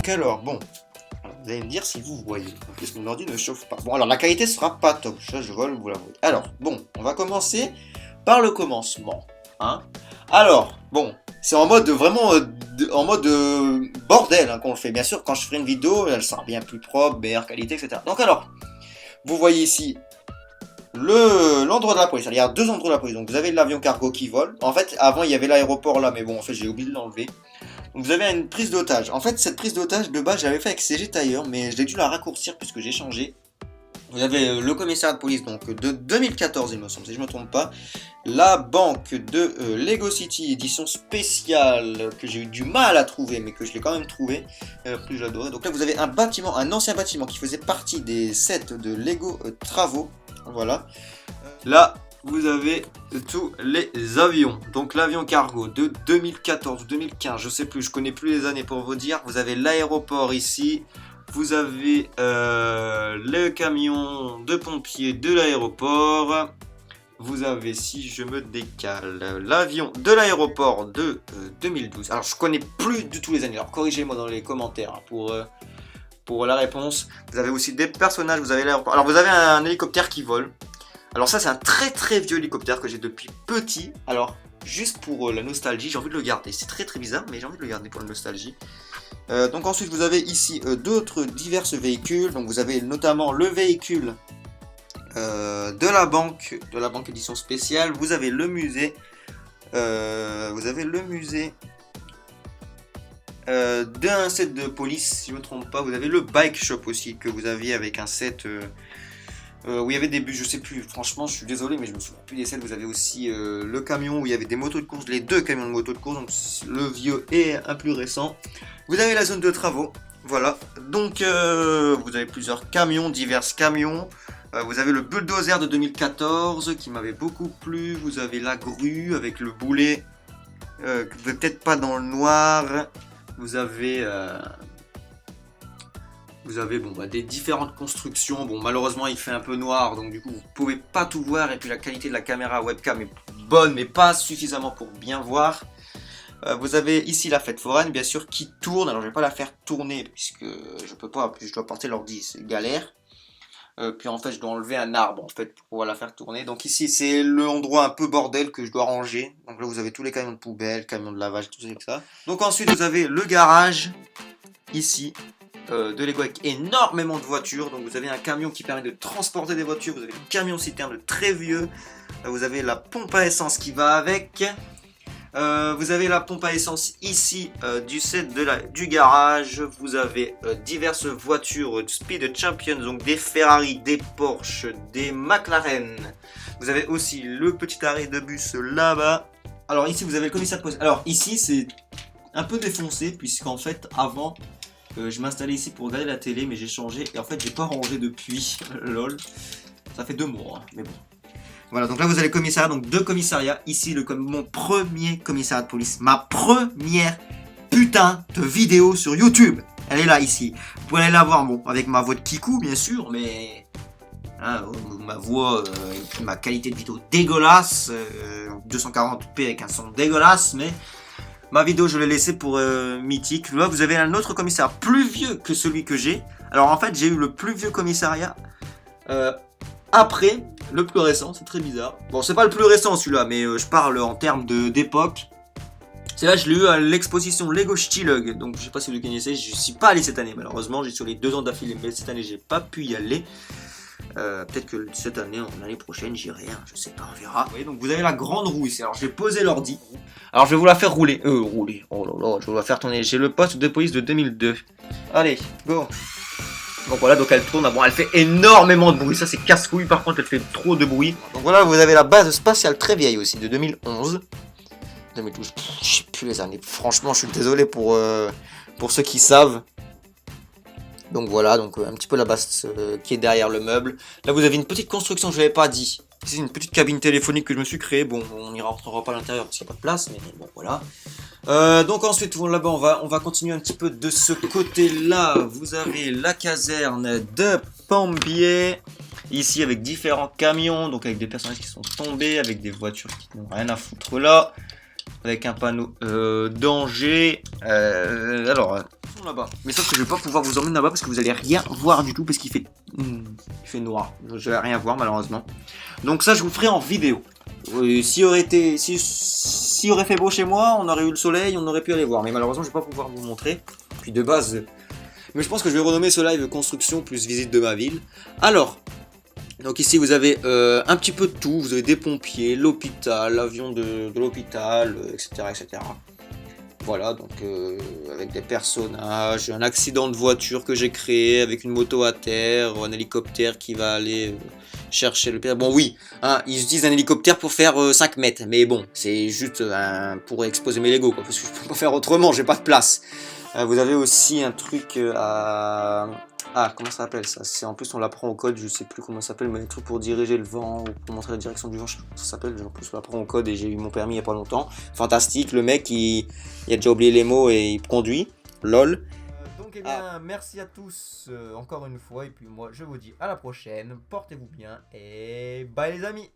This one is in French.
Donc alors, bon, vous allez me dire si vous voyez, parce que mon ordi ne chauffe pas. Bon, alors la qualité sera pas top, ça je vole, vous l'avouez. Alors, bon, on va commencer par le commencement. Hein. Alors, bon, c'est en mode vraiment, en mode bordel hein, qu'on le fait. Bien sûr, quand je ferai une vidéo, elle sera bien plus propre, meilleure qualité, etc. Donc alors, vous voyez ici l'endroit de la police. Alors, il y a deux endroits de la police. Donc vous avez l'avion cargo qui vole. En fait, avant il y avait l'aéroport là, mais bon, en fait j'ai oublié de l'enlever. Donc vous avez une prise d'otage. En fait, cette prise d'otage de base, j'avais fait avec CG Tailleur, mais j'ai dû la raccourcir puisque j'ai changé. Vous avez le commissariat de police donc de 2014, il me semble, si je ne me trompe pas. La banque de Lego City, édition spéciale, que j'ai eu du mal à trouver, mais que je l'ai quand même trouvé. Plus j'adorais. Donc là, vous avez un bâtiment, un ancien bâtiment qui faisait partie des sets de Lego Travaux. Voilà. Là, vous avez tous les avions. Donc l'avion cargo de 2014 ou 2015, je sais plus, je connais plus les années pour vous dire. Vous avez l'aéroport ici. Vous avez le camion de pompiers de l'aéroport. Vous avez, si je me décale, l'avion de l'aéroport de 2012. Alors je connais plus du tout les années. Alors corrigez-moi dans les commentaires hein, pour la réponse. Vous avez aussi des personnages. Vous avez l'aéroport. Alors vous avez un hélicoptère qui vole. Alors ça c'est un très très vieux hélicoptère que j'ai depuis petit. Alors juste pour la nostalgie, j'ai envie de le garder. C'est très très bizarre mais j'ai envie de le garder pour la nostalgie. Donc ensuite vous avez ici d'autres divers véhicules. Donc vous avez notamment le véhicule de la banque édition spéciale. Vous avez le musée. D'un set de police si je ne me trompe pas. Vous avez le bike shop aussi que vous aviez avec un set où il y avait des bus, je sais plus, franchement je suis désolé mais je me souviens plus des scènes. Vous avez aussi le camion où il y avait des motos de course, les deux camions de motos de course, donc le vieux et un plus récent. Vous avez la zone de travaux, voilà, donc vous avez plusieurs camions, divers camions. Vous avez le bulldozer de 2014 qui m'avait beaucoup plu, vous avez la grue avec le boulet, que vous n'êtes peut-être pas dans le noir, vous avez bon, des différentes constructions. Bon, malheureusement, il fait un peu noir, donc du coup, vous pouvez pas tout voir. Et puis la qualité de la caméra webcam est bonne, mais pas suffisamment pour bien voir. Vous avez ici la fête foraine, bien sûr, qui tourne. Alors, je vais pas la faire tourner puisque je peux pas. Puis je dois porter l'ordi, c'est galère. Puis en fait, je dois enlever un arbre en fait pour pouvoir la faire tourner. Donc ici, c'est l'endroit un peu bordel que je dois ranger. Donc là, vous avez tous les camions de poubelle, camions de lavage, tout ça. Donc ensuite, vous avez le garage ici. De Lego avec énormément de voitures. Donc vous avez un camion qui permet de transporter des voitures, vous avez le camion citerne très vieux, vous avez la pompe à essence qui va avec, vous avez la pompe à essence ici du set du garage, vous avez diverses voitures Speed Champions, donc des Ferrari, des Porsche, des McLaren, vous avez aussi le petit arrêt de bus là-bas. Alors ici vous avez le commissariat de police. Alors ici c'est un peu défoncé puisqu'en fait avant je m'installais ici pour regarder la télé, mais j'ai changé et en fait j'ai pas rangé depuis. Lol, ça fait 2 mois, hein, mais bon. Voilà, donc là vous avez le commissariat, donc 2 commissariats. Ici mon premier commissariat de police, ma première putain de vidéo sur YouTube. Elle est là ici. Vous pouvez aller la voir, bon, avec ma voix de Kikou bien sûr, mais hein, ma voix, ma qualité de vidéo dégueulasse, 240p avec un son dégueulasse, mais ma vidéo, je l'ai laissée pour Mythique. Là, vous avez un autre commissariat plus vieux que celui que j'ai. Alors, en fait, j'ai eu le plus vieux commissariat après le plus récent. C'est très bizarre. Bon, c'est pas le plus récent celui-là, mais je parle en termes d'époque. C'est là, je l'ai eu à l'exposition Lego Stilug. Donc, je sais pas si vous le connaissez. Je suis pas allé cette année, malheureusement. J'ai sur les 2 ans d'affilée, mais cette année, j'ai pas pu y aller. Peut-être que cette année, l'année prochaine, j'irai, hein, je sais pas, on verra. Vous voyez, donc vous avez la grande roue ici. Alors je vais poser l'ordi. Alors je vais vous la faire rouler. Rouler. Oh là là, je vais vous la faire tourner. J'ai le poste de police de 2002. Allez, go. Donc voilà, donc elle tourne. Bon, elle fait énormément de bruit. Ça, c'est casse-couille. Par contre, elle fait trop de bruit. Donc voilà, vous avez la base spatiale très vieille aussi, de 2011. 2012, je sais plus les années. Franchement, je suis désolé pour ceux qui savent. Donc voilà, donc un petit peu la base qui est derrière le meuble. Là vous avez une petite construction, je ne l'avais pas dit. C'est une petite cabine téléphonique que je me suis créée. Bon, on n'y rentrera pas à l'intérieur parce qu'il n'y a pas de place, mais bon voilà. Donc ensuite, là-bas, on va continuer un petit peu de ce côté-là. Vous avez la caserne de pompiers. Ici avec différents camions, donc avec des personnages qui sont tombés, avec des voitures qui n'ont rien à foutre là. avec un panneau danger. Alors, là-bas. Mais sauf que je vais pas pouvoir vous emmener là-bas parce que vous allez rien voir du tout parce qu'il fait noir. Je vais rien voir malheureusement. Donc ça, je vous ferai en vidéo. S'il aurait fait beau chez moi, on aurait eu le soleil, on aurait pu aller voir. Mais malheureusement, je vais pas pouvoir vous montrer. Puis de base, mais je pense que je vais renommer ce live construction plus visite de ma ville. Alors. Donc ici vous avez un petit peu de tout, vous avez des pompiers, l'hôpital, l'avion de l'hôpital, etc., etc. Voilà, donc avec des personnages, un accident de voiture que j'ai créé avec une moto à terre, un hélicoptère qui va aller chercher le père. Bon oui, hein, ils utilisent un hélicoptère pour faire 5 mètres, mais bon, c'est juste pour exposer mes Lego, quoi, parce que je peux pas faire autrement, j'ai pas de place. Vous avez aussi un truc à... Ah, comment ça s'appelle ça? C'est en plus on l'apprend au code, je sais plus comment ça s'appelle, mais le truc pour diriger le vent ou pour montrer la direction du vent, je sais pas comment ça s'appelle. En plus on l'apprend au code et j'ai eu mon permis il y a pas longtemps. Fantastique, le mec il a déjà oublié les mots et il conduit. LOL. Donc eh bien, merci à tous encore une fois et puis moi je vous dis à la prochaine, portez-vous bien et bye les amis.